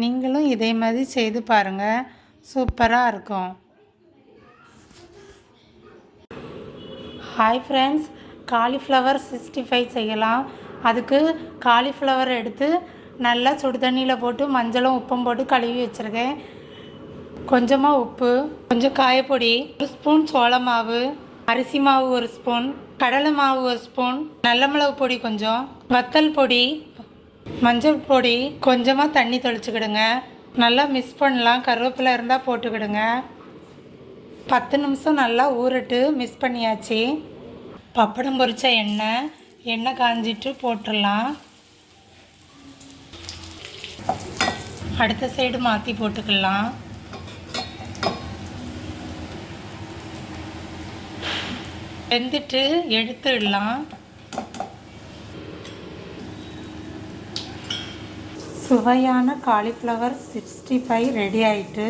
நீங்களும் இதே மாதிரி செய்து பாருங்கள், சூப்பராக இருக்கும். ஹாய் ஃப்ரெண்ட்ஸ், காலிஃப்ளவர் 65 செய்யலாம். அதுக்கு காலிஃப்ளவர் எடுத்து நல்லா சுடு தண்ணியில் போட்டு மஞ்சளும் உப்பும் போட்டு கழுவி வச்சுருக்கேன். கொஞ்சமாக உப்பு, கொஞ்சம் காயப்பொடி, 1 ஸ்பூன் சோள மாவு, அரிசி மாவு 1 ஸ்பூன், கடலை மாவு 1 ஸ்பூன், நல்ல மிளகு பொடி கொஞ்சம், வத்தல் பொடி, மஞ்சள் பொடி, கொஞ்சமாக தண்ணி தெளிச்சுக்கிடுங்க. நல்லா மிக்ஸ் பண்ணலாம். கருவேப்பிலை இருந்தால் போட்டுக்கிடுங்க. 10 நிமிஷம் நல்லா ஊறட்டு மிக்ஸ் பண்ணியாச்சு. பப்படம் பொரிச்ச எண்ணெய் காஞ்சிட்டு போட்டுடலாம். அடுத்த சைடு மாற்றி போட்டுக்கலாம். வெந்துட்டு எடுத்துடலாம். சுவையான காலிஃப்ளவர் 65 ரெடி ஆயிட்டு.